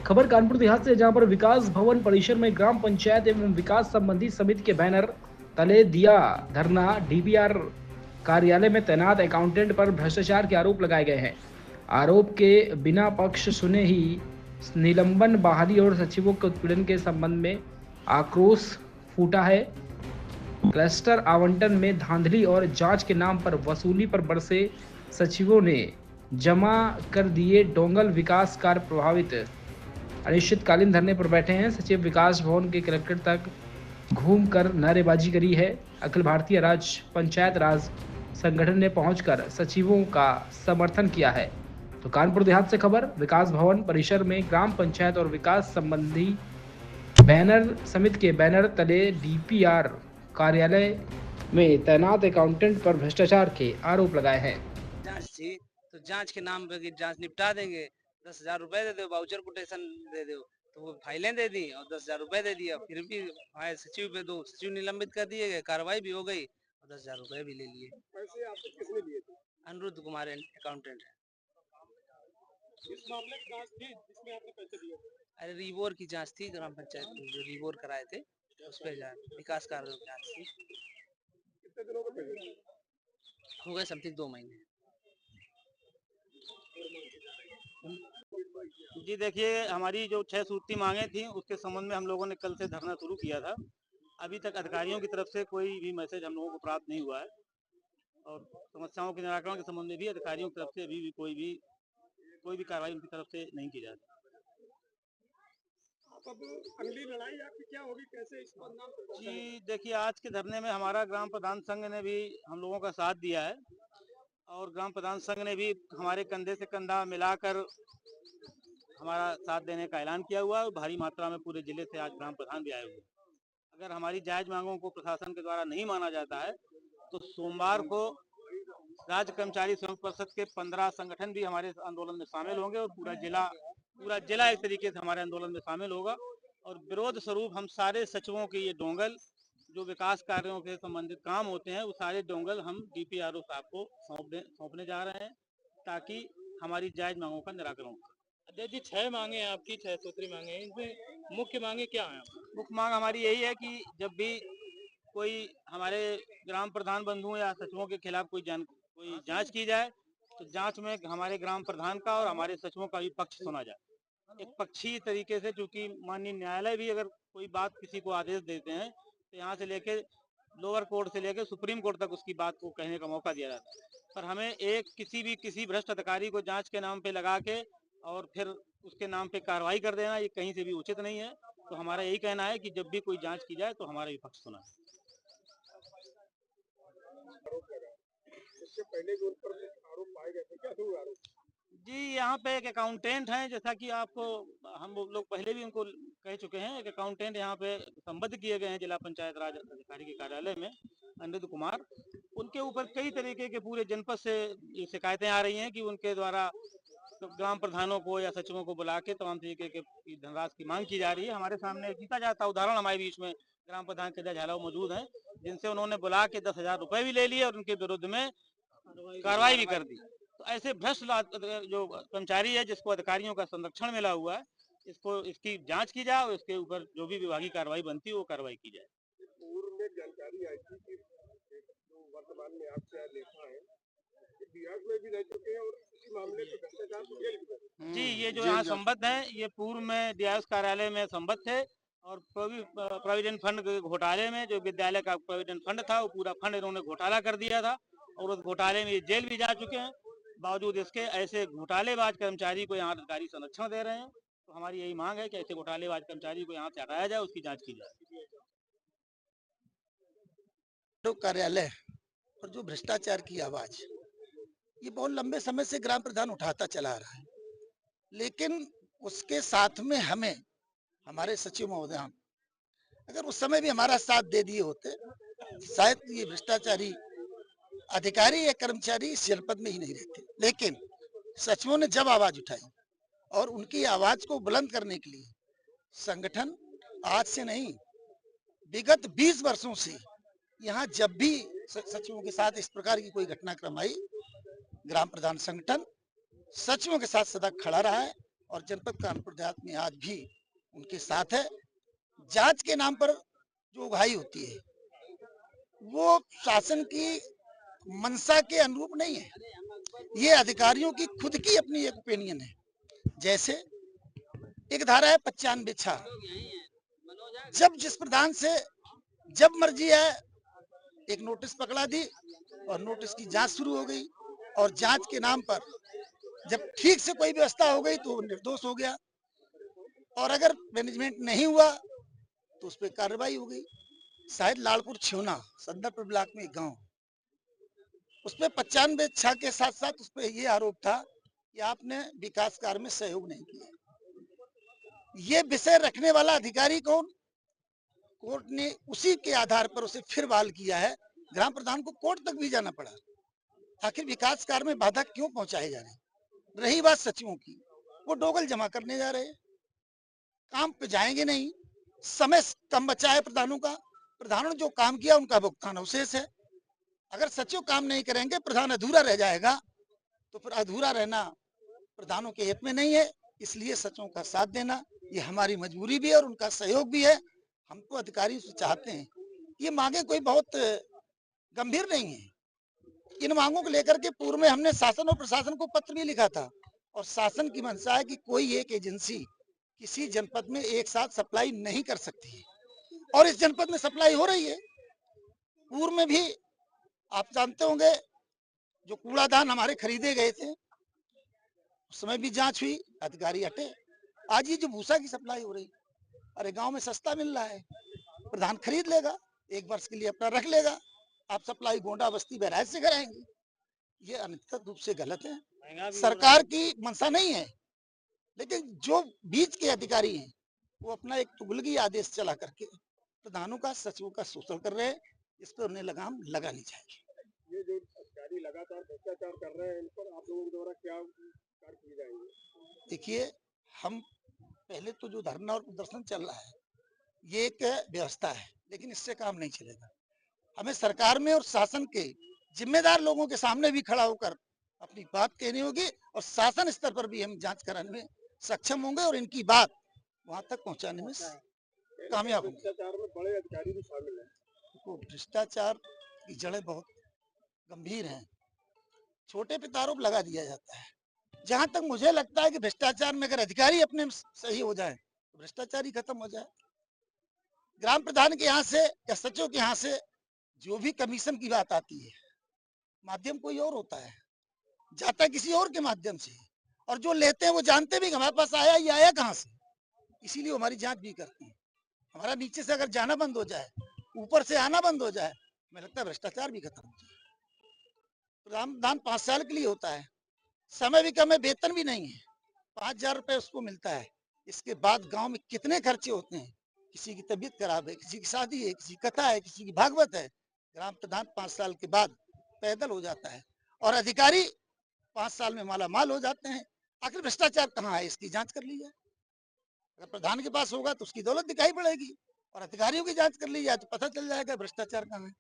खबर कानपुर देहात से, जहां पर विकास भवन परिसर में ग्राम पंचायत एवं विकास संबंधी समिति के बैनर तले दिया धरना। डीपीआर कार्यालय में तैनात अकाउंटेंट पर भ्रष्टाचार के आरोप लगाए गए हैं। आरोप के बिना पक्ष सुने ही निलंबन, बहाली और सचिवों के उत्पीड़न के संबंध में आक्रोश फूटा है। क्लस्टर आवंटन में धांधली और जांच के नाम पर वसूली पर बरसे सचिवों ने जमा कर दिए डोंगल। विकास कार्य प्रभावित अनिश्चितकालीन धरने पर बैठे हैं। सचिव विकास भवन के कलेक्टर तक घूमकर नारेबाजी करी है। अखिल भारतीय राज्य पंचायत राज संगठन ने पहुंचकर सचिवों का समर्थन किया है। तो कानपुर देहात से खबर, विकास भवन परिसर में ग्राम पंचायत और विकास संबंधी बैनर समिति के बैनर तले डीपीआर कार्यालय में तैनात अकाउंटेंट पर भ्रष्टाचार के आरोप लगाए हैं। जांच थी तो जांच के नाम पे जांच निपटा देंगे, 10,000 रुपए दे दो, वाउचर कोटेशन दे दो, तो वो फाइलें दे दी और 10,000 रुपए दे दिया। फिर भी हमारे सचिव पे दो सचिव निलंबित कर दिए गए, कार्रवाई भी हो गई और 10,000 रुपए भी ले लिए। पैसे आपसे किसने लिए थे? अनिरुद्ध कुमार अकाउंटेंट है। इस मामले की जांच थी जिसमें आपने पैसे दिए थे? अरे रिवोर की जांच थी, ग्राम पंचायत की जो रिवोर कराए थे उस पर विकास कार्यों की जांच थी। कितने दिनों का पैसे हो गए समथिंग 2 महीने। जी देखिए, हमारी जो 6 सूत्री मांगे थी उसके संबंध में हम लोगों ने कल से धरना शुरू किया था। अभी तक अधिकारियों की तरफ से कोई भी मैसेज हम लोगों को प्राप्त नहीं हुआ है और समस्याओं के निराकरण के संबंध में भी अधिकारियों की तरफ से अभी भी कोई भी कार्रवाई उनकी तरफ से नहीं की जा रही। अब अगली लड़ाई आपकी क्या होगी, कैसे इस पर नाम? जी देखिए, आज के धरने में हमारा ग्राम प्रधान संघ ने भी हम लोगों का साथ दिया है और ग्राम प्रधान संघ ने भी हमारे कंधे से कंधा मिलाकर हमारा साथ देने का ऐलान किया हुआ है और भारी मात्रा में पूरे जिले से आज ग्राम प्रधान भी आए हुए हैं। अगर हमारी जायज मांगों को प्रशासन के द्वारा नहीं माना जाता है तो सोमवार को राज्य कर्मचारी संघ परिषद के 15 संगठन भी हमारे आंदोलन में शामिल होंगे और पूरा जिला एक तरीके से हमारे आंदोलन में शामिल होगा और विरोध स्वरूप हम सारे सचिवों के ये डोंगल जो विकास कार्यों के संबंधित काम होते हैं वो सारे डोंगल हम डीपीआरओ साहब को सौंपने जा रहे हैं ताकि हमारी जायज मांगों का निराकरण हो। अध्यक्ष जी, 6 मांगे हैं आपकी, 6 सूत्री मांगे हैं, इनमें मुख्य मांगे क्या हैं? मुख्य मांग हमारी यही है कि जब भी कोई हमारे ग्राम प्रधान बंधुओं या सचिवों के खिलाफ कोई जांच की जाए तो जांच में हमारे ग्राम प्रधान का और हमारे सचिवों का भी पक्ष सुना जाए। एक पक्षी तरीके से, चूंकि माननीय न्यायालय भी अगर कोई बात किसी को आदेश देते हैं तो यहाँ से लेके लोअर कोर्ट से लेकर सुप्रीम कोर्ट तक उसकी बात को कहने का मौका दिया जाता है, पर हमें किसी भ्रष्ट अधिकारी को जांच के नाम पे लगा के और फिर उसके नाम पे कार्रवाई कर देना ये कहीं से भी उचित नहीं है। तो हमारा यही कहना है कि जब भी कोई जांच की जाए तो हमारा भी पक्ष सुना। इससे पहले भी उन पर आरोप पाए गए थे, क्या हुआ आरोप? जी, यहाँ पे एक अकाउंटेंट हैं, जैसा कि आपको हम लोग पहले भी उनको कह चुके हैं। एक अकाउंटेंट यहाँ पे संबद्ध किए गए हैं जिला पंचायत राज अधिकारी के कार्यालय में, अनिरुद्ध कुमार। उनके ऊपर कई तरीके के पूरे जनपद से ये शिकायतें आ रही हैं कि उनके द्वारा तो ग्राम प्रधानों को या सचिवों को बुला के तमाम तरीके की धनराशि की मांग की जा रही है। हमारे सामने जीता जाता उदाहरण हमारे बीच में ग्राम प्रधान केदार झालाव मौजूद हैं, जिनसे उन्होंने बुला के 10,000 रुपए भी ले लिए और उनके विरुद्ध में कार्रवाई भी कर दी। तो ऐसे भ्रष्ट जो कर्मचारी है जिसको अधिकारियों का संरक्षण मिला हुआ है, इसकी जांच की जाए और इसके ऊपर जो भी विभागीय कार्रवाई बनती है वो कार्रवाई की जाए। पूर्व में जानकारी आई थी कि जो वर्तमान में आपसे लेखा है बिहार में भी रह चुके हैं और इसी मामले में भ्रष्टाचार को जेल भी गए। जी, ये जो यहाँ संबद्ध है ये पूर्व में डीआईएस कार्यालय में संबद्ध थे और प्रोविडेंट फंड घोटाले में जो विद्यालय का प्रोविडेंट फंड था वो पूरा फंड इन्होंने घोटाला कर दिया था और उस घोटाले में ये जेल भी जा चुके हैं। बावजूद इसके ऐसे घोटालेबाज कर्मचारी को यहाँ अधिकारी संरक्षण दे रहे हैं। तो हमारी यही मांग है कि ऐसे घोटालेबाज कर्मचारी को यहाँ से हटाया जाए, उसकी जाँच की जाए। कार्यालय और जो भ्रष्टाचार की आवाज ये बहुत लंबे समय से ग्राम प्रधान उठाता चला आ रहा है, लेकिन उसके साथ में हमें हमारे सचिव महोदय अगर उस समय भी हमारा साथ दे दिए होते शायद ये भ्रष्टाचारी अधिकारी या कर्मचारी इस जनपद में ही नहीं रहते। लेकिन सचिवों ने जब आवाज उठाई और उनकी आवाज को बुलंद करने के लिए संगठन आज से नहीं विगत 20 वर्षों से यहाँ जब भी सचिवों के साथ इस प्रकार की कोई घटनाक्रम आई, ग्राम प्रधान संगठन सचिवों के साथ सदा खड़ा रहा है और जनपद कानपुर देहात में आज भी उनके साथ है। जांच के नाम पर जो उगाही होती है वो शासन की मंशा के अनुरूप नहीं है। ये अधिकारियों की खुद की अपनी एक ओपिनियन है। जैसे एक धारा है 95(6), जब जिस प्रधान से जब मर्जी है एक नोटिस पकड़ा दी और नोटिस की जांच शुरू हो गई, और जांच के नाम पर जब ठीक से कोई व्यवस्था हो गई तो वो निर्दोष हो गया, और अगर मैनेजमेंट नहीं हुआ तो उस पर कार्रवाई हो गई। शायद लालपुर छिवना संदरपुर ब्लॉक में एक गांव, उस पर 95(6) के साथ साथ उस पर यह आरोप था कि आपने विकास कार्य में सहयोग नहीं किया। ये विषय रखने वाला अधिकारी कौन? कोर्ट ने उसी के आधार पर उसे फिर बहाल किया है। ग्राम प्रधान को कोर्ट तक भी जाना पड़ा। आखिर विकास कार्य में बाधा क्यों पहुंचाए जा रहे हैं? रही बात सचिवों की, वो डोगल जमा करने जा रहे हैं, काम पे जाएंगे नहीं। समय कम बचा है प्रधानों का, प्रधानों ने जो काम किया उनका भुगतान अवशेष है। अगर सचिव काम नहीं करेंगे, प्रधान अधूरा रह जाएगा, तो फिर अधूरा रहना प्रधानों के हित में नहीं है। इसलिए सचिवों का साथ देना ये हमारी मजबूरी भी है और उनका सहयोग भी है। हम तो अधिकारियों से चाहते हैं, ये मांगे कोई बहुत गंभीर नहीं है। इन मांगों को लेकर के पूर्व में हमने शासन और प्रशासन को पत्र भी लिखा था, और शासन की मंशा है कि कोई एक एजेंसी किसी जनपद में एक साथ सप्लाई नहीं कर सकती है, और इस जनपद में सप्लाई हो रही है। पूर्व में भी आप जानते होंगे, जो कूड़ादान हमारे खरीदे गए थे उस समय भी जांच हुई, अधिकारी हटे। आज ये जो भूसा की सप्लाई हो रही, अरे गांव में सस्ता मिल रहा है, प्रधान खरीद लेगा, 1 वर्ष के लिए अपना रख लेगा, आप सप्लाई गोंडा बस्ती बहराइच से कराएंगे। ये अनिश्चित रूप से गलत है। सरकार की मंशा नहीं है, लेकिन जो बीच के अधिकारी हैं वो अपना एक तुगलकी आदेश चला करके प्रधानों का, सचिवों का शोषण कर रहे हैं। इस पर उन्हें लगाम लगानी चाहिए। ये जो अधिकारी लगातार भ्रष्टाचार कर रहे हैं, इन पर आप लोगों के द्वारा क्या कार्य किए जाएंगे? देखिए, हम पहले तो जो धरना और प्रदर्शन चल रहा है ये एक व्यवस्था है, लेकिन इससे काम नहीं चलेगा। हमें सरकार में और शासन के जिम्मेदार लोगों के सामने भी खड़ा होकर अपनी बात कहनी होगी, और शासन स्तर पर भी हम जांच कराने में सक्षम होंगे और इनकी बात वहां तक पहुंचाने में कामयाब होंगे। भ्रष्टाचार में बड़े अधिकारी भी शामिल हैं। तो भ्रष्टाचार की जड़ें बहुत गंभीर हैं। छोटे पे आरोप लगा दिया जाता है। जहां तक मुझे लगता है कि भ्रष्टाचार में अगर अधिकारी अपने सही हो जाए तो भ्रष्टाचार ही खत्म हो जाए। ग्राम प्रधान के यहाँ से या सचिव के यहाँ से जो भी कमीशन की बात आती है, माध्यम कोई और होता है, जाता किसी और के माध्यम से, और जो लेते हैं वो जानते भी हमारे पास आया ये आया कहाँ से, इसीलिए हमारी जांच भी करते हैं। हमारा नीचे से अगर जाना बंद हो जाए, ऊपर से आना बंद हो जाए, मुझे लगता है भ्रष्टाचार भी खत्म हो जाए। प्रधान 5 साल के लिए होता है, समय भी कम है, वेतन भी नहीं है, 5,000 रुपए उसको मिलता है। इसके बाद गांव में कितने खर्चे होते हैं, किसी की तबीयत खराब है, किसी की शादी है, किसी की कथा है, किसी की भागवत है। ग्राम प्रधान 5 साल के बाद पैदल हो जाता है, और अधिकारी 5 साल में माला माल हो जाते हैं। आखिर भ्रष्टाचार कहाँ है, इसकी जांच कर ली जाए। अगर प्रधान के पास होगा तो उसकी दौलत दिखाई पड़ेगी, और अधिकारियों की जांच कर ली जाए तो पता चल जाएगा भ्रष्टाचार कहाँ है।